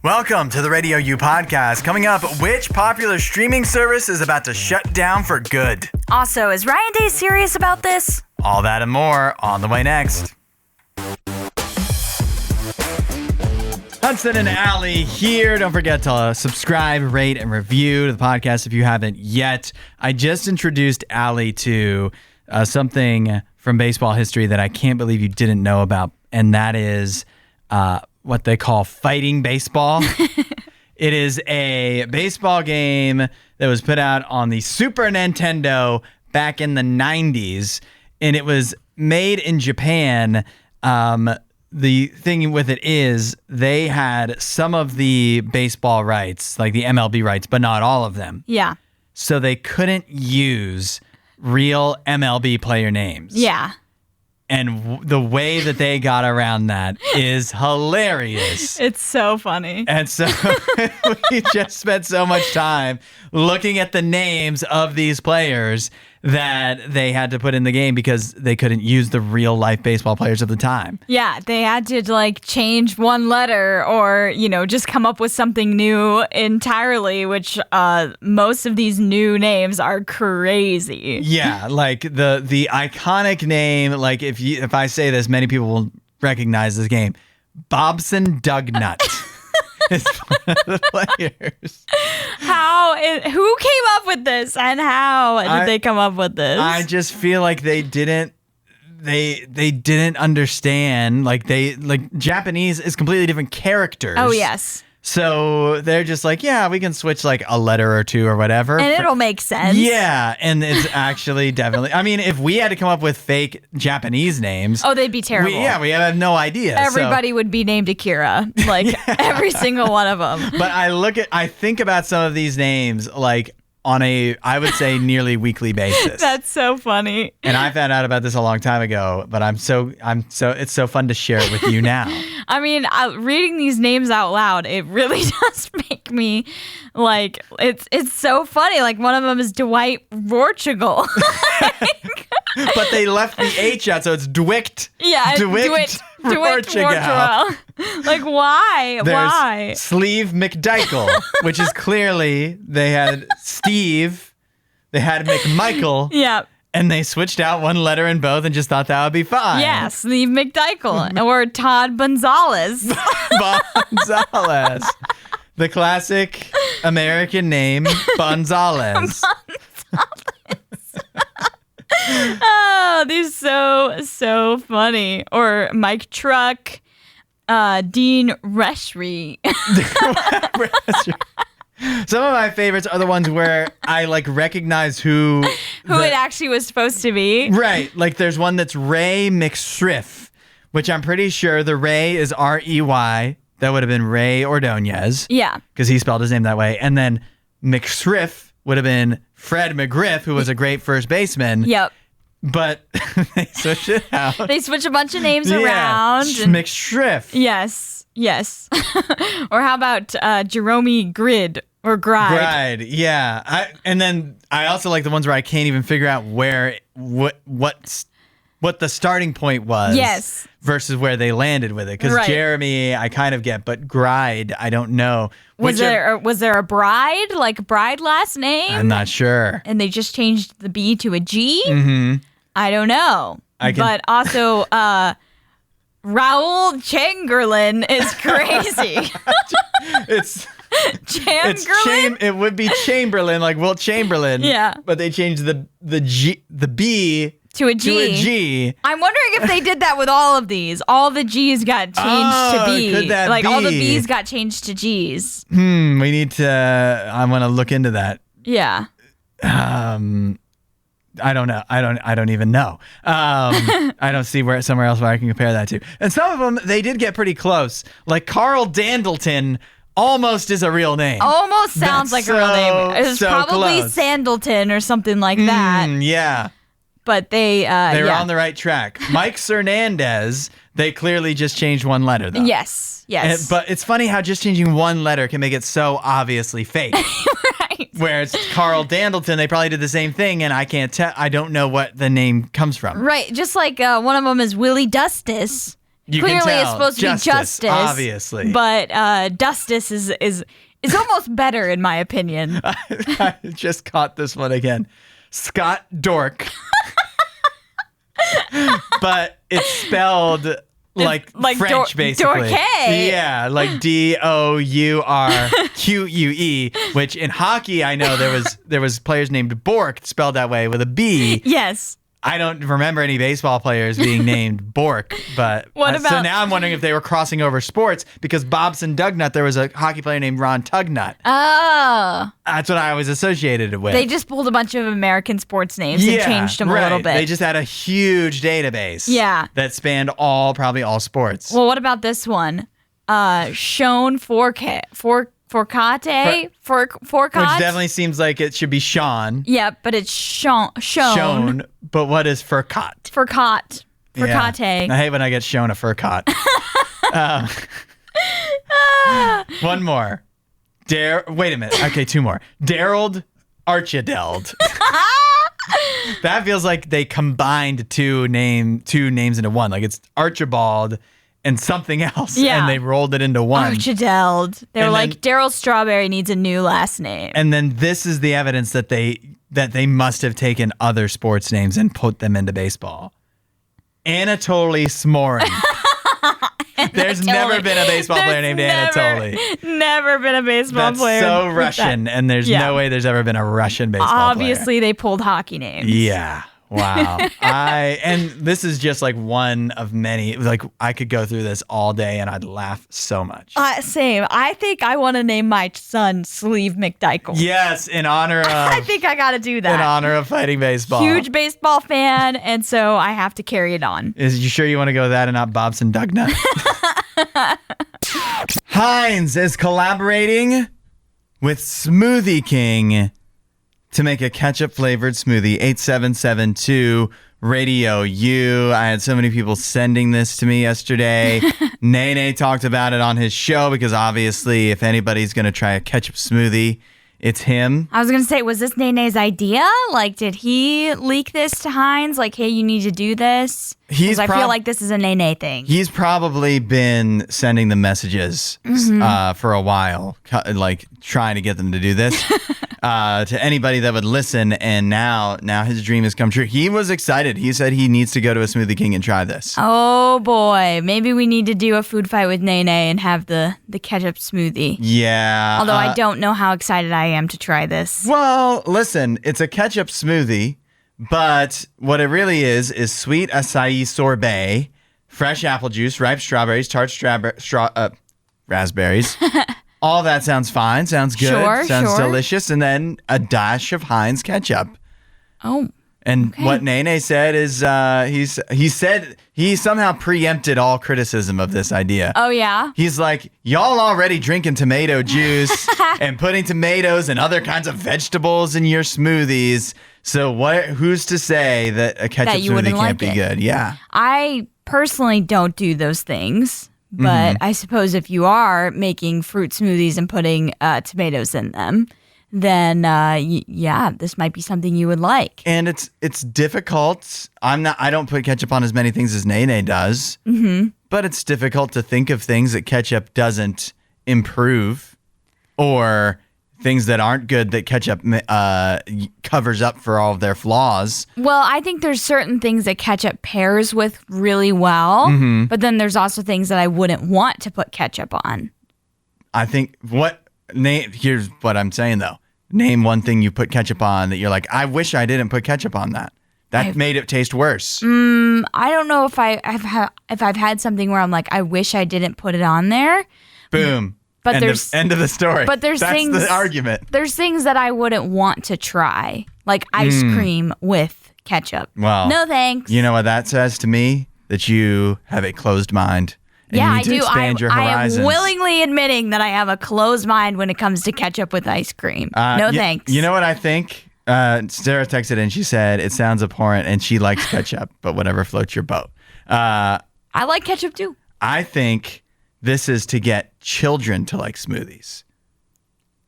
Welcome to the RadioU Podcast. Coming up, which popular streaming service is about to shut down for good? Also, is Ryan Day serious about this? All that and more on the way next. Hudson and Allie here. Don't forget to subscribe, rate, and review the podcast if you haven't yet. I just introduced Allie to something from baseball history that I can't believe you didn't know about, and that is what they call fighting baseball. It is a baseball game that was put out on the Super Nintendo back in the 90s, and it was made in Japan. The thing with it is they had some of the baseball rights, like the MLB rights, but not all of them. Yeah. So they couldn't use real MLB player names. Yeah. And the way that they got around that is hilarious. It's so funny. And so we just spent so much time looking at the names of these players that they had to put in the game because they couldn't use the real life baseball players of the time. Yeah, they had to like change one letter or, just come up with something new entirely, which most of these new names are crazy. Yeah, like the iconic name, like if I say this, many people will recognize this game. Bobson Dugnut. Is one of the players. Who came up with this and how did they come up with this? I just feel like they didn't understand, like Japanese is completely different characters. Oh, yes. So they're just like, yeah, we can switch like a letter or two or whatever. And it'll make sense. Yeah, and it's actually definitely, I mean, if we had to come up with fake Japanese names. Oh, they'd be terrible. We have no idea. Everybody would be named Akira, like every single one of them. But I think about some of these names like on I would say nearly weekly basis. That's so funny. And I found out about this a long time ago, but it's so fun to share it with you now. I mean, reading these names out loud, it really does make me like, it's so funny. Like one of them is Dwight Rorchigel. But they left the H out, so it's Dwight. Yeah, Dwight Rorchigel. Like, why? There's Why? Sleeve McDykel, which is clearly they had Steve, they had McMichael. Yeah. And they switched out one letter in both and just thought that would be fine. Yeah, Sleeve McDykel. Or Todd Gonzalez. Gonzalez. The classic American name, Gonzalez. Oh, these so funny. Or Mike Truck, Dean Reshry. Some of my favorites are the ones where I like recognize who it actually was supposed to be. Right. Like there's one that's Ray McShriff, which I'm pretty sure the Ray is R-E-Y. That would have been Ray Ordonez. Yeah. Because he spelled his name that way. And then McShriff would have been Fred McGriff, who was a great first baseman. Yep. But they switched it out. They switch a bunch of names around. McShriff. Yes. Or how about Jerome Grid or Gride? Yeah. And then I also like the ones where I can't even figure out what the starting point was. Yes. Versus where they landed with it. Because Jeremy, I kind of get, but Gride, I don't know. Was there a Bride, like Bride last name? I'm not sure. And they just changed the B to a G? Mm-hmm. I don't know. But also, Raul Chamberlain is crazy. Chamberlain? It would be Chamberlain, like Wilt Chamberlain. Yeah. But they changed the B to a G. I'm wondering if they did that with all of these. All the G's got changed to B. Could that like be? all the B's got changed to G's. We need to. I want to look into that. Yeah. I don't know. I don't even know. I don't see somewhere else where I can compare that to. And some of them, they did get pretty close. Like Carl Dandleton almost is a real name. Almost sounds like a real name. It's probably close. Sandleton or something like that. Yeah. But they were on the right track. Mike Hernandez, they clearly just changed one letter, though. Yes. But it's funny how just changing one letter can make it so obviously fake. Right. Whereas Carl Dandleton, they probably did the same thing, and I can't tell. I don't know what the name comes from. Right. Just like one of them is Willie Dustis, You Clearly, can tell. it's supposed to be justice. Obviously. But Dustus is almost better, in my opinion. I just caught this one again. Scott Dork. But it's spelled like French, basically. Dorque. Yeah, like Dourque, which in hockey, I know there was players named Bork spelled that way with a B. Yes. I don't remember any baseball players being named Bork, but so now I'm wondering if they were crossing over sports because Bobson Dugnut, there was a hockey player named Ron Tugnut. Oh. That's what I always associated it with. They just pulled a bunch of American sports names and changed them a little bit. They just had a huge database. Yeah. That spanned probably all sports. Well, what about this one? Shown Forcate? Forcate? Which definitely seems like it should be Sean. Yeah, but it's shown. Shown. But what is Furcate? Furcate. Yeah. I hate when I get shown a Furcate. One more. Wait a minute. Okay, two more. Daryl Archideld. That feels like they combined two names into one. Like it's Archibald and something else, and they rolled it into one. Archideld. They were like, Daryl Strawberry needs a new last name. And then this is the evidence that they must have taken other sports names and put them into baseball. Anatoly Smorin. There's never been a baseball player named Anatoly. Never been a baseball player. That's so Russian, and there's no way there's ever been a Russian baseball player. Obviously, they pulled hockey names. Yeah. Wow. And this is just like one of many. Like I could go through this all day and I'd laugh so much. Same. I think I want to name my son Sleeve McDykel. Yes, in honor of. I think I got to do that. In honor of fighting baseball. Huge baseball fan, and so I have to carry it on. Is you sure you want to go with that and not Bobson Dugnut? Heinz is collaborating with Smoothie King to make a ketchup-flavored smoothie. 8772 RadioU. I had so many people sending this to me yesterday. Nene talked about it on his show because obviously if anybody's going to try a ketchup smoothie, it's him. I was going to say, was this Nene's idea? Like, did he leak this to Heinz? Like, hey, you need to do this? Because I feel like this is a Nene thing. He's probably been sending them messages for a while, like trying to get them to do this. To anybody that would listen, and now his dream has come true. He was excited. He said he needs to go to a Smoothie King and try this. Oh boy, maybe we need to do a food fight with Nene and have the ketchup smoothie. Yeah. Although I don't know how excited I am to try this. Well, listen, it's a ketchup smoothie, but what it really is sweet acai sorbet, fresh apple juice, ripe strawberries, tart raspberries. All that sounds fine. Sounds good. Sounds delicious. And then a dash of Heinz ketchup. Oh. And what Nene said is he said he somehow preempted all criticism of this idea. Oh, yeah? He's like, y'all already drinking tomato juice and putting tomatoes and other kinds of vegetables in your smoothies. So who's to say that a ketchup smoothie can't be good? Yeah. I personally don't do those things. But I suppose if you are making fruit smoothies and putting tomatoes in them, then this might be something you would like. And it's difficult. I don't put ketchup on as many things as Nene does. Mm-hmm. But it's difficult to think of things that ketchup doesn't improve, or things that aren't good that ketchup covers up for all of their flaws. Well, I think there's certain things that ketchup pairs with really well, but then there's also things that I wouldn't want to put ketchup on. I think here's what I'm saying though. Name one thing you put ketchup on that you're like, I wish I didn't put ketchup on that. That made it taste worse. I don't know if I've had something where I'm like, I wish I didn't put it on there. Boom. But end of the story. But that's the argument. There's things that I wouldn't want to try, like ice cream with ketchup. Well, no thanks. You know what that says to me? That you have a closed mind. And yeah, you need to expand your horizons. I am willingly admitting that I have a closed mind when it comes to ketchup with ice cream. No thanks. You know what I think? Sarah texted in. She said it sounds abhorrent, and she likes ketchup, but whatever floats your boat. I like ketchup too. I think this is to get children to like smoothies.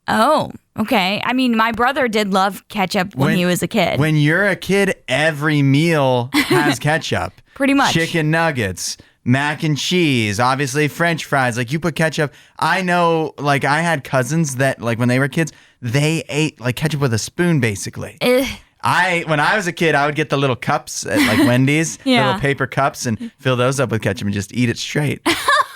Oh, okay. I mean, my brother did love ketchup when he was a kid. When you're a kid, every meal has ketchup. Pretty much. Chicken nuggets, mac and cheese, obviously French fries. Like you put ketchup. I know, like I had cousins that like when they were kids, they ate like ketchup with a spoon basically. When I was a kid, I would get the little cups at like Wendy's, little paper cups, and fill those up with ketchup and just eat it straight.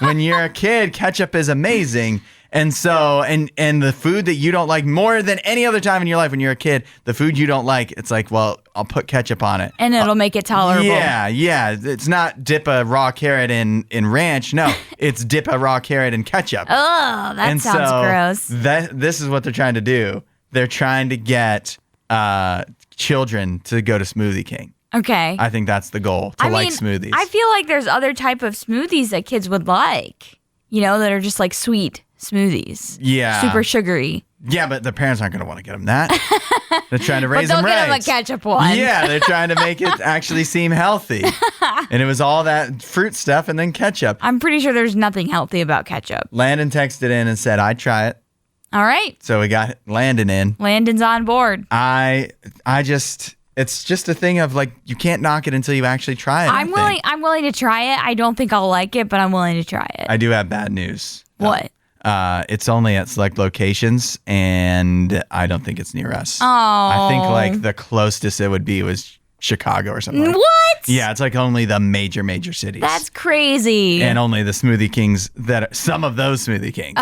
When you're a kid, ketchup is amazing. And so, and the food that you don't like more than any other time in your life when you're a kid, the food you don't like, it's like, well, I'll put ketchup on it. And it'll make it tolerable. Yeah. It's not dip a raw carrot in ranch. No, it's dip a raw carrot in ketchup. Oh, that sounds gross. This is what they're trying to do. They're trying to get children to go to Smoothie King. Okay. I think that's the goal, to like smoothies. I feel like there's other type of smoothies that kids would like, that are just like sweet smoothies. Yeah. Super sugary. Yeah, but the parents aren't going to want to get them that. They're trying to raise them right. But they'll get them a ketchup one. Yeah, they're trying to make it actually seem healthy. And it was all that fruit stuff and then ketchup. I'm pretty sure there's nothing healthy about ketchup. Landon texted in and said, I'd try it. All right. So we got Landon in. Landon's on board. It's just a thing of like, you can't knock it until you actually try it. I'm willing to try it. I don't think I'll like it, but I'm willing to try it. I do have bad news. What? It's only at select locations, and I don't think it's near us. Oh. I think like the closest it would be was Chicago or something. What? Yeah, it's like only the major cities. That's crazy. And only the Smoothie Kings some of those Smoothie Kings.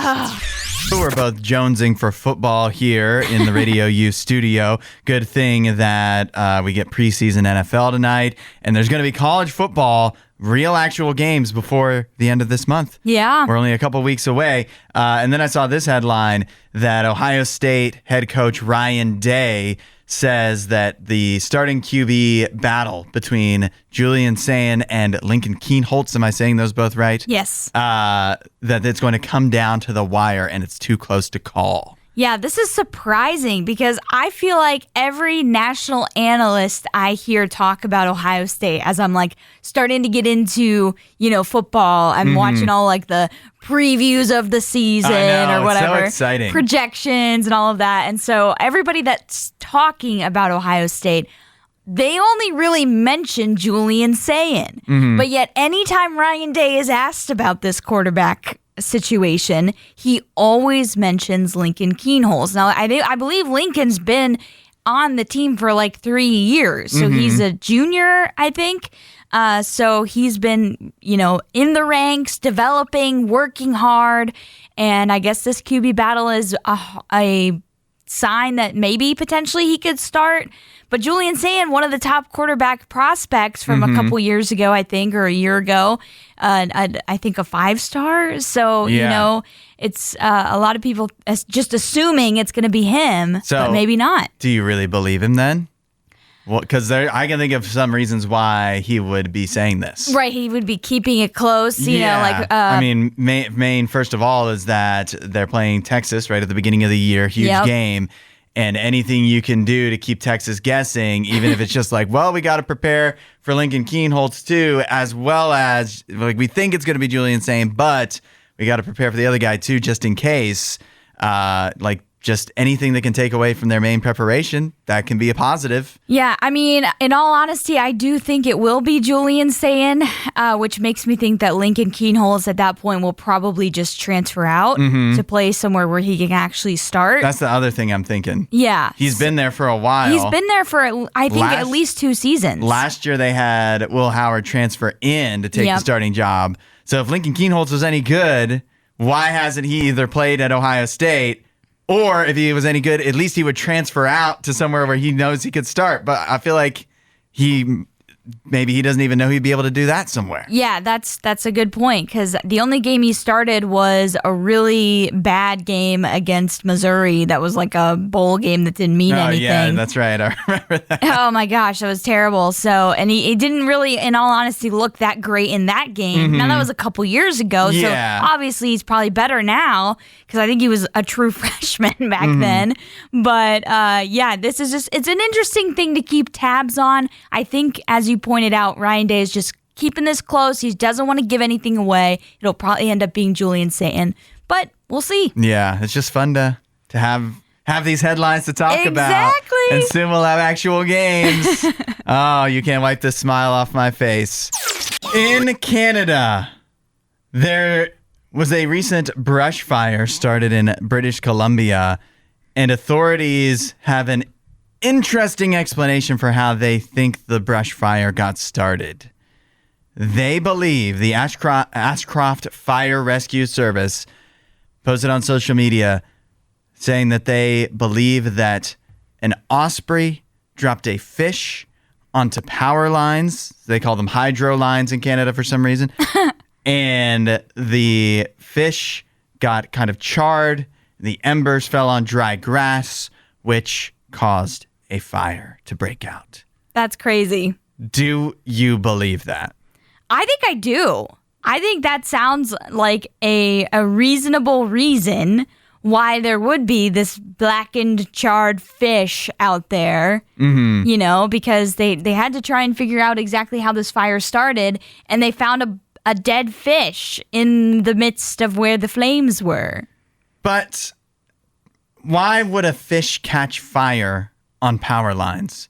We're both jonesing for football here in the RadioU studio. Good thing that we get preseason NFL tonight, and there's going to be college football, real actual games before the end of this month. Yeah. We're only a couple weeks away. And then I saw this headline that Ohio State head coach Ryan Day says that the starting QB battle between Julian Sayin and Lincoln Kienholz, am I saying those both right? Yes. That it's going to come down to the wire and it's too close to call. Yeah, this is surprising because I feel like every national analyst I hear talk about Ohio State as I'm like starting to get into, football. I'm watching all like the previews of the season or whatever. It's so exciting. Projections and all of that. And so everybody that's talking about Ohio State, they only really mention Julian Sayin. But yet anytime Ryan Day is asked about this quarterback situation, he always mentions Lincoln Kienholz. Now, I believe Lincoln's been on the team for like 3 years. So he's a junior, I think. So he's been, in the ranks, developing, working hard. And I guess this QB battle is a sign that maybe potentially he could start. But Julian Sayin, one of the top quarterback prospects from a couple years ago, I think, or a year ago, I think a 5-star. So, it's a lot of people just assuming it's going to be him, but maybe not. Do you really believe him then? Well, because I can think of some reasons why he would be saying this. Right, he would be keeping it close. Maine, first of all, is that they're playing Texas right at the beginning of the year, huge game. And anything you can do to keep Texas guessing, even if it's just like, well, we got to prepare for Lincoln Kienholz too, as well as like we think it's going to be Julian Sayin, but we got to prepare for the other guy too, just in case. Just anything that can take away from their main preparation, that can be a positive. Yeah, I mean, in all honesty, I do think it will be Julian Sayin, which makes me think that Lincoln Kienholz at that point will probably just transfer out to play somewhere where he can actually start. That's the other thing I'm thinking. Yeah. He's been there for a while. He's been there for, I think, at least 2 seasons. Last year they had Will Howard transfer in to take the starting job. So if Lincoln Kienholz was any good, why hasn't he either played at Ohio State, or if he was any good, at least he would transfer out to somewhere where he knows he could start. But I feel like maybe he doesn't even know he'd be able to do that somewhere. Yeah, that's a good point, because the only game he started was a really bad game against Missouri that was like a bowl game that didn't mean anything. Yeah, that's right. I remember that. Oh my gosh, that was terrible. So, and he didn't really, in all honesty, look that great in that game. Now, that was a couple years ago, so obviously he's probably better now, because I think he was a true freshman back then. But this is it's an interesting thing to keep tabs on. I think, as you pointed out, Ryan Day is just keeping this close. He doesn't want to give anything away. It'll probably end up being Julian Sayin, but we'll see. Yeah, it's just fun to have these headlines to talk about. Exactly. And soon we'll have actual games. Oh, you can't wipe the smile off my face. In Canada, there was a recent brush fire started in British Columbia, and authorities have an interesting explanation for how they think the brush fire got started. They believe the Ashcroft Fire Rescue Service posted on social media saying that they believe that an osprey dropped a fish onto power lines. They call them hydro lines in Canada for some reason. And the fish got kind of charred. The embers fell on dry grass, which caused a fire to break out. That's crazy. Do you believe that? I think I do. I think that sounds like a reasonable reason why there would be this blackened, charred fish out there, you know, because they had to try and figure out exactly how this fire started, and they found a dead fish in the midst of where the flames were. But why would a fish catch fire on power lines?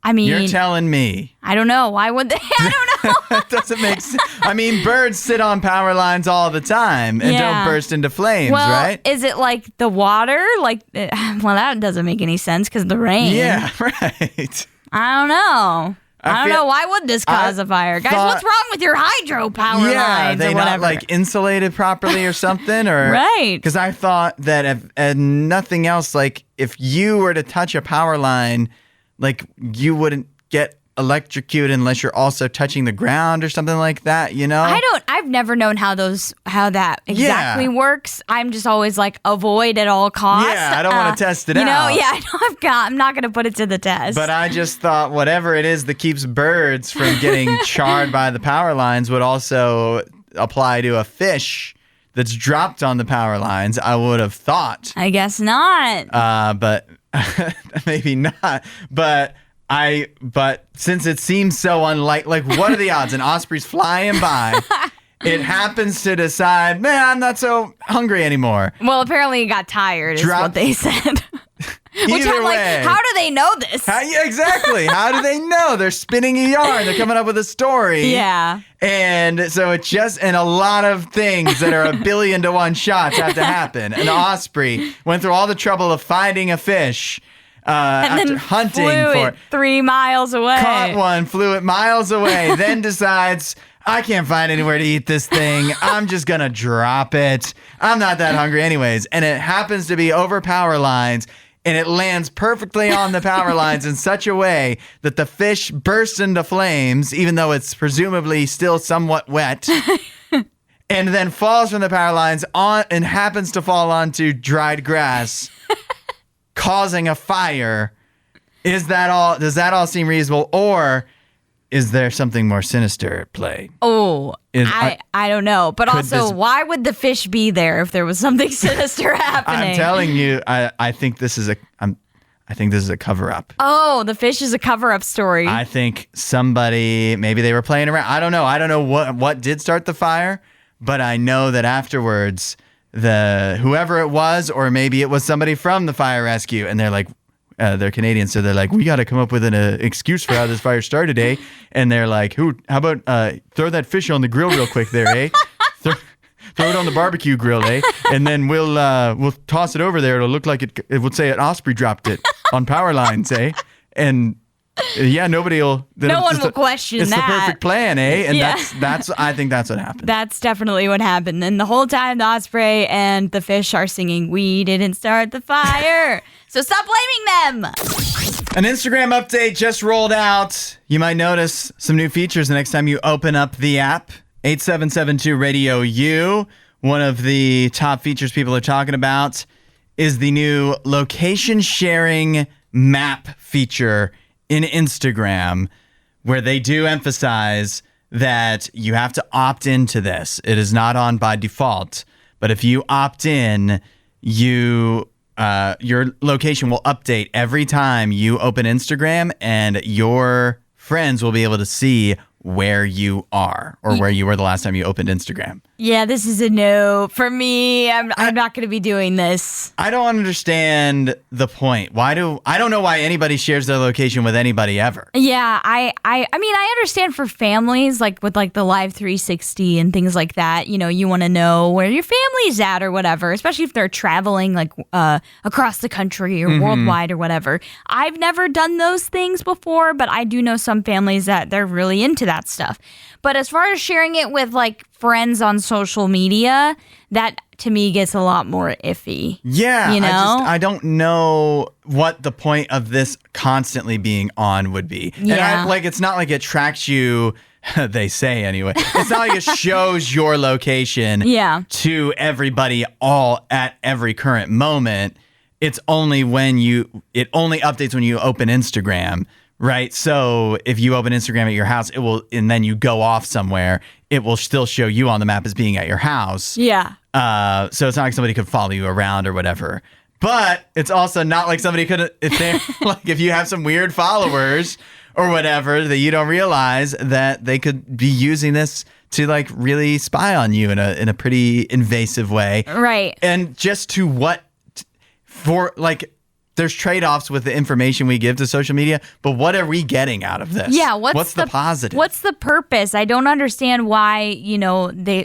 I mean, you're telling me. I don't know. Why would they? I don't know. It doesn't make sense. I mean, birds sit on power lines all the time and don't burst into flames, right? Is it like the water? Like, well, that doesn't make any sense because the rain. Yeah, right. I don't know. I don't know. Why would this cause a fire? Guys, what's wrong with your hydro power lines are they or whatever? not like insulated properly or something? Or right. Because I thought that if nothing else, like if you were to touch a power line, like you wouldn't get electrocuted unless you're also touching the ground or something like that, you know? I've never known how that exactly works. I'm just always like avoid at all costs. Yeah, I don't want to test it out. You know, yeah, I know I'm not going to put it to the test. But I just thought whatever it is that keeps birds from getting charred by the power lines would also apply to a fish that's dropped on the power lines. I would have thought. I guess not. But maybe not. But since it seems so unlikely, like what are the odds? An osprey's flying by. It happens to decide, man, I'm not so hungry anymore. Well, apparently it got tired is what they said. Which I'm like, how do they know this? Yeah, exactly. How do they know? They're spinning a yarn. They're coming up with a story. Yeah. And so it's just, and a lot of things that are 1,000,000,000 to 1 shots have to happen. An osprey went through all the trouble of finding a fish. And after then hunting flew for it 3 miles away. Caught one, flew it miles away, then decides, I can't find anywhere to eat this thing. I'm just going to drop it. I'm not that hungry anyways. And it happens to be over power lines, and it lands perfectly on the power lines in such a way that the fish bursts into flames, even though it's presumably still somewhat wet, and then falls from the power lines and happens to fall onto dried grass, causing a fire. Is that all? Does that all seem reasonable, or is there something more sinister at play? Oh, I don't know. But also, why would the fish be there if there was something sinister happening? I'm telling you, I think this is a cover-up. Oh, the fish is a cover-up story. I think somebody, maybe they were playing around. I don't know what did start the fire, but I know that afterwards, whoever it was, or maybe it was somebody from the fire rescue, and they're like, they're Canadian, so they're like, we got to come up with an excuse for how this fire started, eh? And they're like, how about throw that fish on the grill real quick there, eh? Throw it on the barbecue grill, eh? And then we'll toss it over there. It'll look like it would say an osprey dropped it on power lines, eh? And yeah, no one will question that. It's the perfect plan, eh? And that's I think that's what happened. That's definitely what happened. And the whole time the osprey and the fish are singing, "We didn't start the fire." So stop blaming them. An Instagram update just rolled out. You might notice some new features the next time you open up the app. 8772 RadioU. One of the top features people are talking about is the new location sharing map feature in Instagram, where they do emphasize that you have to opt into this. It is not on by default, but if you opt in, your location will update every time you open Instagram, and your friends will be able to see where you are or where you were the last time you opened Instagram. Yeah, this is a no for me. I'm not going to be doing this. I don't understand the point. I don't know why anybody shares their location with anybody ever. Yeah, I mean, I understand for families, like with like the Live 360 and things like that. You know, you want to know where your family's at or whatever, especially if they're traveling like across the country or worldwide or whatever. I've never done those things before, but I do know some families that they're really into that stuff. But as far as sharing it with like friends on social media, that to me gets a lot more iffy. Yeah, you know? I don't know what the point of this constantly being on would be. Yeah. And it's not like it tracks you, they say anyway. It's not like it shows your location to everybody all at every current moment. It's only it only updates when you open Instagram. Right. So if you open Instagram at your house, it will, and then you go off somewhere, it will still show you on the map as being at your house. Yeah. So it's not like somebody could follow you around or whatever. But it's also not like somebody could, if you have some weird followers or whatever that you don't realize that they could be using this to like really spy on you in a pretty invasive way. Right. And just to there's trade-offs with the information we give to social media, but what are we getting out of this? Yeah, what's the positive? What's the purpose? I don't understand why,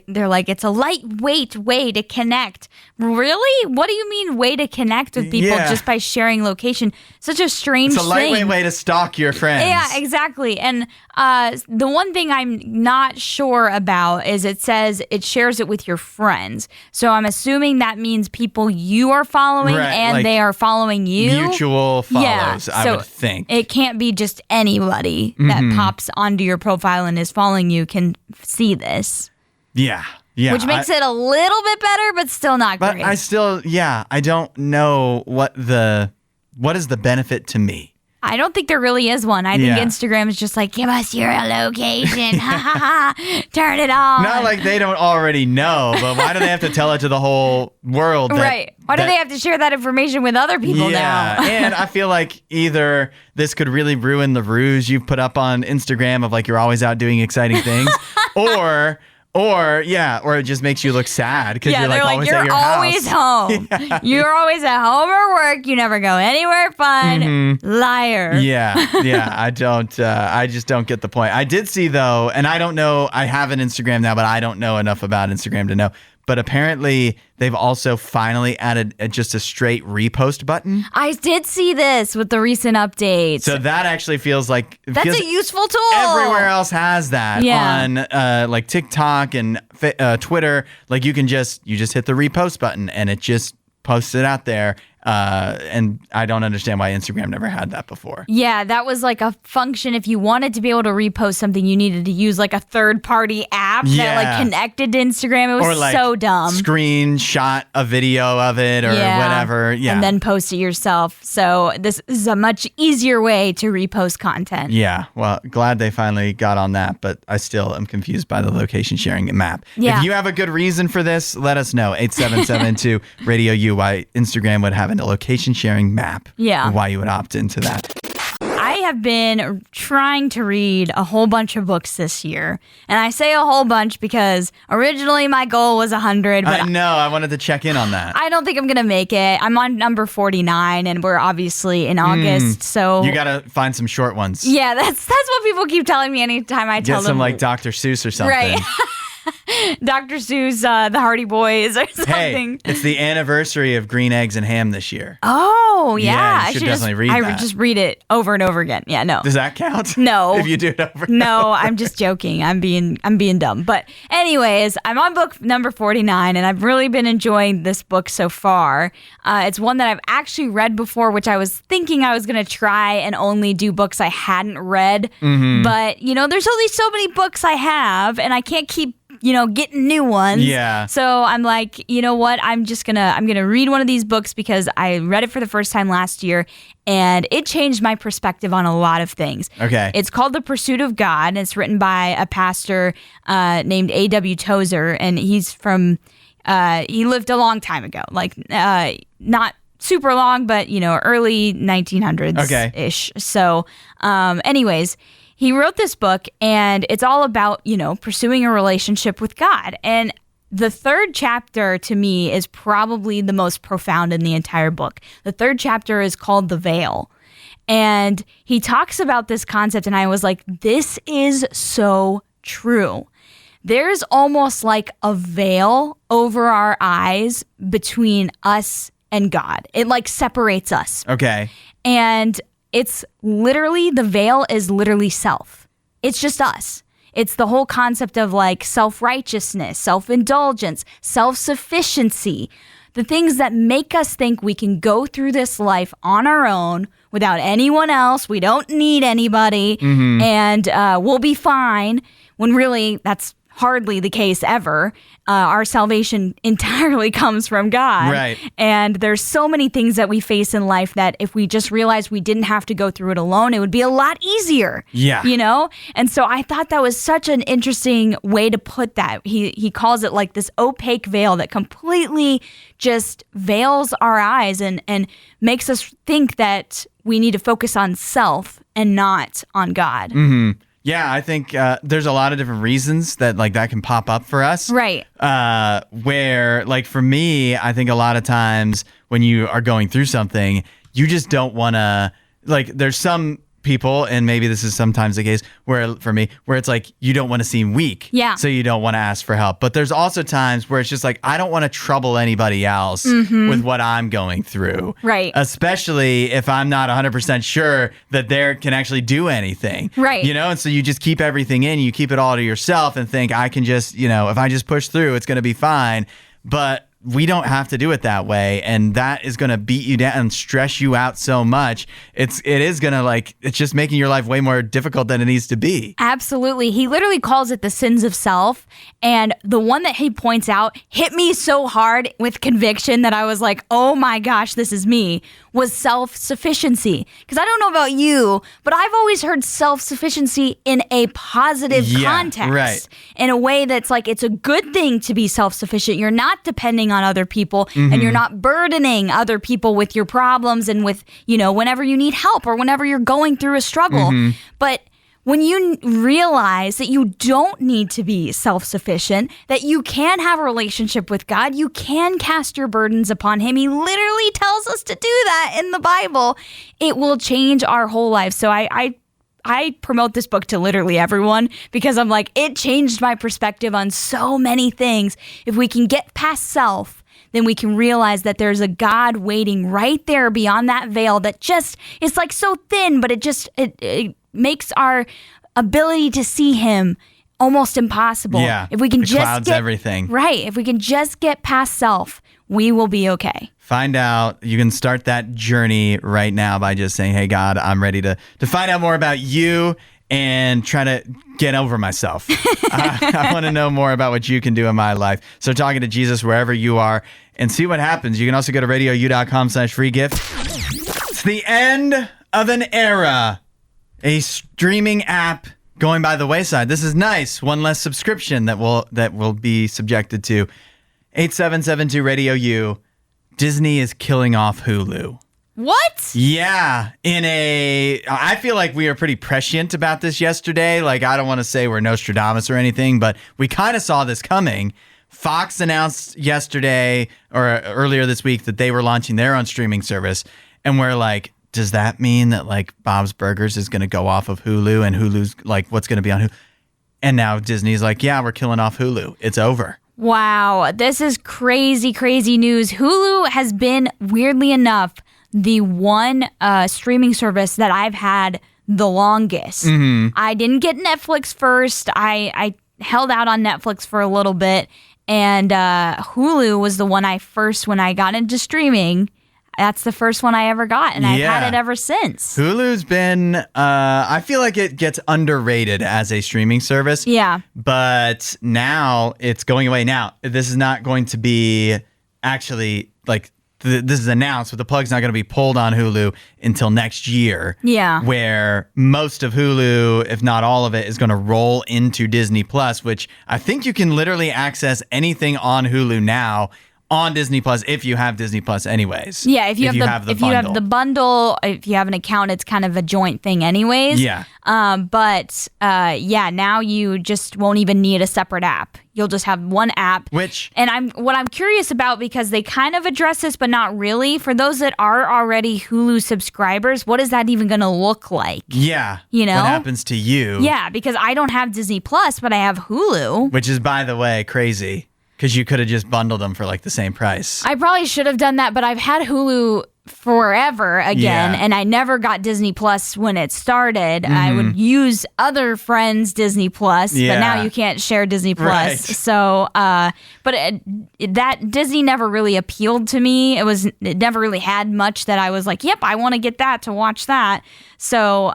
they're like, it's a lightweight way to connect. Really? What do you mean way to connect with people just by sharing location? Such a strange thing. It's a lightweight way to stalk your friends. Yeah, exactly. And the one thing I'm not sure about is it says it shares it with your friends. So I'm assuming that means people you are following and they are following you. Mutual follows, I would think. It can't be just anybody that pops onto your profile and is following you can see this. Yeah. Yeah. Which makes it a little bit better, but still not great. But I don't know what is the benefit to me. I don't think there really is one. I think Instagram is just like, give us your location. Ha ha ha. Turn it on. Not like they don't already know, but why do they have to tell it to the whole world? Right. Why do they have to share that information with other people now? And I feel like either this could really ruin the ruse you've put up on Instagram of like you're always out doing exciting things, or it just makes you look sad because you're like always at your always house. Home. Yeah. You're always at home or work. You never go anywhere fun. Liar. Yeah. I just don't get the point. I did see though, and I don't know, I have an Instagram now, but I don't know enough about Instagram to know. But apparently they've also finally added just a straight repost button. I did see this with the recent updates. So that actually feels like... That's a useful tool. Everywhere else has that on like TikTok and Twitter. Like you just hit the repost button and it just posts it out there. And I don't understand why Instagram never had that before. Yeah, that was like a function. If you wanted to be able to repost something, you needed to use like a third-party app that like connected to Instagram. It was like so dumb. Screenshot a video of it or whatever. Yeah, and then post it yourself. So this is a much easier way to repost content. Yeah, well, glad they finally got on that, but I still am confused by the location sharing map. Yeah. If you have a good reason for this, let us know. 8772 RadioU, why Instagram would have a location sharing map. Yeah. Why you would opt into that. I have been trying to read a whole bunch of books this year. And I say a whole bunch because originally my goal was 100. But I know. I wanted to check in on that. I don't think I'm going to make it. I'm on number 49 and we're obviously in August. So you got to find some short ones. Yeah, that's what people keep telling me anytime I tell them. Get some like Dr. Seuss or something. Right. Dr. Seuss, the Hardy Boys or something. Hey, it's the anniversary of Green Eggs and Ham this year. Oh, yeah. You should definitely read that. I just read it over and over again. Yeah, no. Does that count? No. If you do it over and No, over. I'm just joking. I'm being dumb. But anyways, I'm on book number 49 and I've really been enjoying this book so far. It's one that I've actually read before, which I was thinking I was going to try and only do books I hadn't read. Mm-hmm. But, there's only so many books I have and I can't keep getting new ones. Yeah. So I'm like, you know what? I'm gonna read one of these books because I read it for the first time last year and it changed my perspective on a lot of things. Okay. It's called The Pursuit of God and it's written by a pastor named A.W. Tozer and he's from, he lived a long time ago, like not super long, but early 1900s-ish. Okay. So anyways, he wrote this book and it's all about, pursuing a relationship with God. And the third chapter to me is probably the most profound in the entire book. The third chapter is called The Veil. And he talks about this concept, and I was like, this is so true. There's almost like a veil over our eyes between us and God. It like separates us. Okay. And it's literally, the veil is literally self. It's just us. It's the whole concept of like self-righteousness, self-indulgence, self-sufficiency. The things that make us think we can go through this life on our own without anyone else. We don't need anybody, and we'll be fine, when really that's hardly the case ever. Our salvation entirely comes from God. Right. And there's so many things that we face in life that if we just realized we didn't have to go through it alone, it would be a lot easier. Yeah. You know? And so I thought that was such an interesting way to put that. He calls it like this opaque veil that completely just veils our eyes and makes us think that we need to focus on self and not on God. Mm-hmm. Yeah, I think there's a lot of different reasons that like that can pop up for us. Right. Where like for me, I think a lot of times when you are going through something, you just don't want to, like there's some people, and maybe this is sometimes the case where for me, where it's like you don't want to seem weak. Yeah. So you don't want to ask for help. But there's also times where it's just like, I don't want to trouble anybody else with what I'm going through. Right. Especially if I'm not 100% sure that they can actually do anything. Right. You know, and so you just keep everything in, you keep it all to yourself and think I can just, you know, if I just push through, it's going to be fine. But we don't have to do it that way, and that is going to beat you down and stress you out so much. It is going to like, it's just making your life way more difficult than it needs to be. Absolutely. He literally calls it the sins of self. And the one that he points out hit me so hard with conviction that I was like, oh my gosh, this is me, was self-sufficiency. Because I don't know about you, but I've always heard self-sufficiency in a positive context. Right. In a way that's like, it's a good thing to be self-sufficient. You're not depending on other people, and you're not burdening other people with your problems and with, you know, whenever you need help or whenever you're going through a struggle. But when you realize that you don't need to be self-sufficient, that you can have a relationship with God, you can cast your burdens upon Him. He literally tells us to do that in the Bible. It will change our whole life. So I promote this book to literally everyone because I'm like, it changed my perspective on so many things. If we can get past self, then we can realize that there's a God waiting right there beyond that veil that just is like so thin, but it makes our ability to see Him almost impossible. Yeah. If we can it just clouds everything. Right. If we can just get past self, we will be okay. Find out. You can start that journey right now by just saying, hey, God, I'm ready to find out more about you and try to get over myself. I want to know more about what you can do in my life. So talking to Jesus wherever you are and see what happens. You can also go to radiou.com/free gift. It's the end of an era. A streaming app going by the wayside. This is nice. One less subscription that will be subjected to. 8772 Radio U. Disney is killing off Hulu. What? Yeah. I feel like we were pretty prescient about this yesterday. Like, I don't want to say we're Nostradamus or anything, but we kind of saw this coming. Fox announced yesterday or earlier this week that they were launching their own streaming service. And we're like, does that mean that like Bob's Burgers is going to go off of Hulu and Hulu's like, what's going to be on Hulu? And now Disney's like, yeah, we're killing off Hulu. It's over. Wow, this is crazy, crazy news. Hulu has been, weirdly enough, the one streaming service that I've had the longest. I didn't get Netflix first. I held out on Netflix for a little bit. And Hulu was the one when I got into streaming, that's the first one I ever got, and I've had it ever since. Hulu's been, I feel like it gets underrated as a streaming service. Yeah. But now it's going away. Now, this is not going to be actually, like, this is announced, but the plug's not going to be pulled on Hulu until next year. Yeah. Where most of Hulu, if not all of it, is going to roll into Disney Plus, which I think you can literally access anything on Hulu now on Disney Plus if you have Disney Plus anyways. Yeah, if you have the bundle, if you have an account, it's kind of a joint thing anyways. Yeah. But now you just won't even need a separate app. You'll just have one app. And I'm curious about, because they kind of address this, but not really. For those that are already Hulu subscribers, what is that even going to look like? Yeah. You know? What happens to you? Yeah, because I don't have Disney Plus, but I have Hulu. Which is, by the way, crazy. Because you could have just bundled them for like the same price. I probably should have done that, but I've had Hulu forever again, and I never got Disney Plus when it started. I would use other friends' Disney Plus, but now you can't share Disney Plus. Right. So, that Disney never really appealed to me. It never really had much that I was like, yep, I want to get that to watch that. So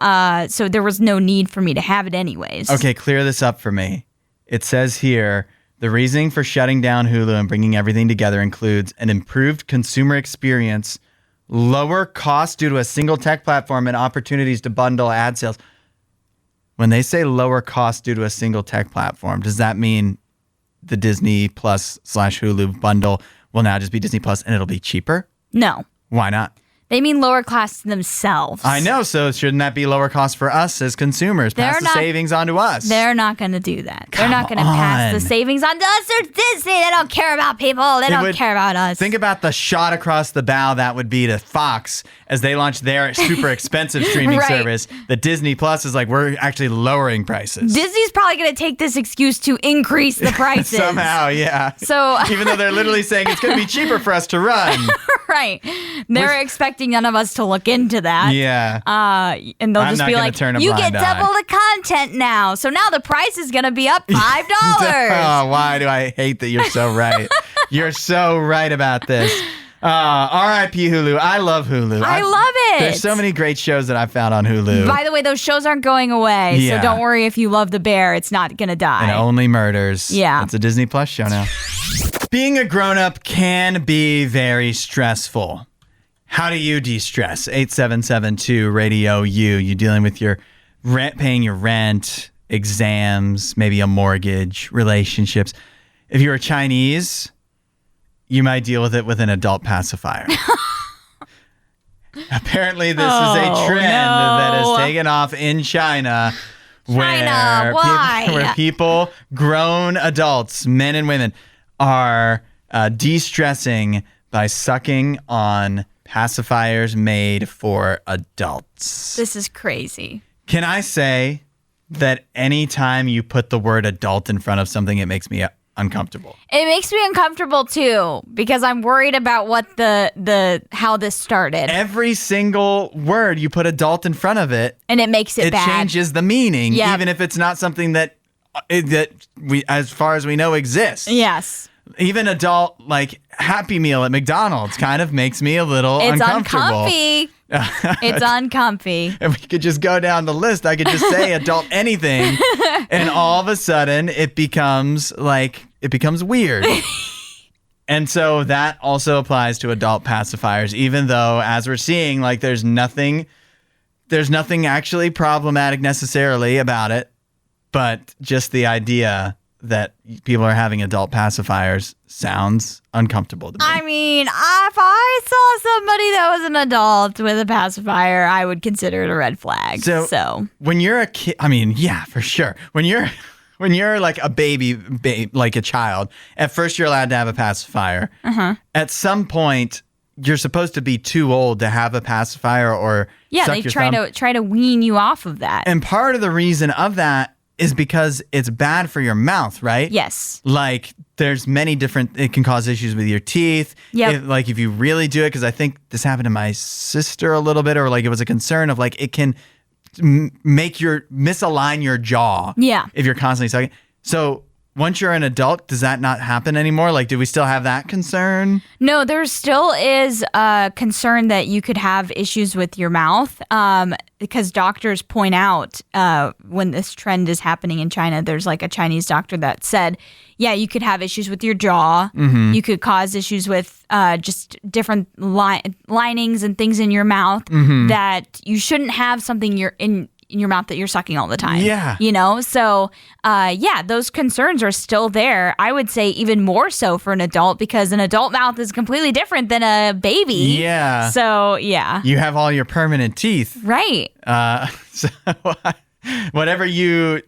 there was no need for me to have it anyways. Okay, clear this up for me. It says here, the reasoning for shutting down Hulu and bringing everything together includes an improved consumer experience, lower costs due to a single tech platform, and opportunities to bundle ad sales. When they say lower costs due to a single tech platform, does that mean the Disney Plus / Hulu bundle will now just be Disney Plus and it'll be cheaper? No. Why not? They mean lower costs themselves. I know, so shouldn't that be lower cost for us as consumers? Pass the savings on to us. They're not going to do that. They're not going to pass the savings on to us. They're Disney. They don't care about people. They don't care about us. Think about the shot across the bow that would be to Fox as they launch their super expensive streaming service. The Disney Plus is like, we're actually lowering prices. Disney's probably going to take this excuse to increase the prices. Somehow, yeah. So even though they're literally saying it's going to be cheaper for us to run. Right. They're expecting none of us to look into that. Yeah. And they'll just be like, you get double the content now. So now the price is going to be up $5. Oh, why do I hate that you're so right? You're so right about this. R.I.P. Hulu. I love Hulu. I love it. There's so many great shows that I found on Hulu. By the way, those shows aren't going away. Yeah. So don't worry if you love the bear. It's not going to die. And Only Murders. Yeah. It's a Disney Plus show now. Being a grown-up can be very stressful. How do you de-stress? 8772 Radio U. You dealing with your rent, paying your rent, exams, maybe a mortgage, relationships. If you're Chinese, you might deal with it with an adult pacifier. Apparently, this is a trend that has taken off in China. Where people, grown adults, men and women, are de-stressing by sucking on pacifiers made for adults. This is crazy. Can I say that anytime you put the word adult in front of something, it makes me uncomfortable? It makes me uncomfortable too, because I'm worried about what how this started. Every single word you put adult in front of it, and it makes it bad. It changes the meaning, even if it's not something that we, as far as we know, exists. Yes. Even adult, like Happy Meal at McDonald's, kind of makes me a little uncomfortable. It's uncomfy. And we could just go down the list. I could just say adult anything, and all of a sudden it becomes weird. And so that also applies to adult pacifiers, even though, as we're seeing, like there's nothing actually problematic necessarily about it, but just the idea that people are having adult pacifiers sounds uncomfortable to me. I mean, if I saw somebody that was an adult with a pacifier, I would consider it a red flag. So when you're a kid, I mean, yeah, for sure. When you're like a baby, like a child, at first you're allowed to have a pacifier. At some point, you're supposed to be too old to have a pacifier, or they try to wean you off of that. And part of the reason of that is because it's bad for your mouth, right? Yes. Like there's many different, it can cause issues with your teeth. Yep. Like if you really do it, because I think this happened to my sister a little bit, or like it was a concern of like it can misalign your jaw. Yeah. If you're constantly sucking. So once you're an adult, does that not happen anymore? Like, do we still have that concern? No, there still is a concern that you could have issues with your mouth, because doctors point out when this trend is happening in China, there's like a Chinese doctor that said, yeah, you could have issues with your jaw. Mm-hmm. You could cause issues with just different linings and things in your mouth, that you shouldn't have something in in your mouth that you're sucking all the time. Yeah. So those concerns are still there. I would say even more so for an adult, because an adult mouth is completely different than a baby. Yeah. So, yeah. You have all your permanent teeth. Right. So whatever you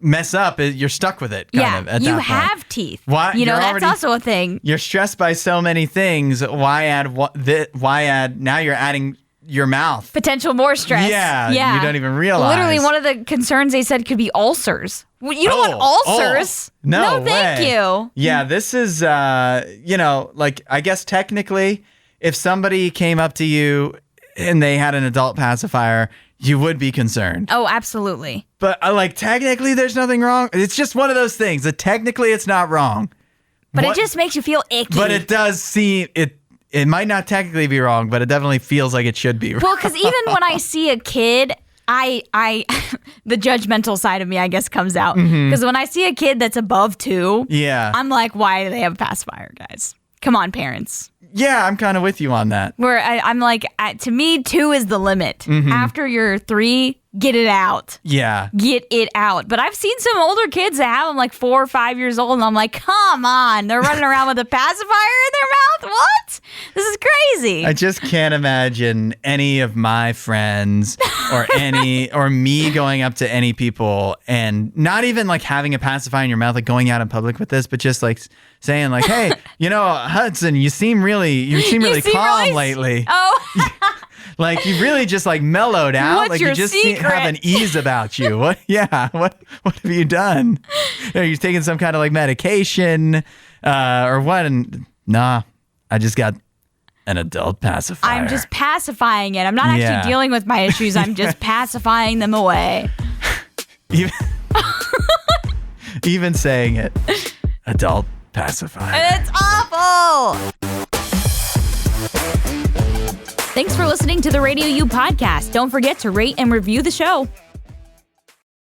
mess up, you're stuck with it. Kind of, at you that have point. teeth. Why, that's also a thing. You're stressed by so many things. Why add? Now you're adding your mouth. Potential more stress. Yeah. You don't even realize. Literally, one of the concerns they said could be ulcers. Well, you don't want ulcers. No thank way. you. Yeah, this is, like, I guess technically, if somebody came up to you and they had an adult pacifier, you would be concerned. Oh, absolutely. But technically, there's nothing wrong. It's just one of those things that technically it's not wrong. But it just makes you feel icky. But it does seem it might not technically be wrong, but it definitely feels like it should be wrong. Well, because even when I see a kid, I the judgmental side of me, I guess, comes out. Because when I see a kid that's above 2, I'm like, why do they have a pacifier, guys? Come on, parents. Yeah, I'm kind of with you on that. Where I'm like, to me, 2 is the limit. After you're 3, get it out. Yeah. Get it out. But I've seen some older kids that have them 4 or 5 years old, and I'm like, come on. They're running around with a pacifier in their mouth? What? This is crazy. I just can't imagine any of my friends or me going up to any people and not even having a pacifier in your mouth, going out in public with this, but just saying hey, Hudson, you seem really calm lately. Oh. You really just mellowed out. What's you your just secret? have an ease about you. What? Yeah. What have you done? Are you taking some kind of medication or what? And nah, I just got an adult pacifier. I'm just pacifying it. I'm not actually dealing with my issues. I'm just pacifying them away. Even saying it, adult pacifier. It's awful. Thanks for listening to the RadioU Podcast. Don't forget to rate and review the show.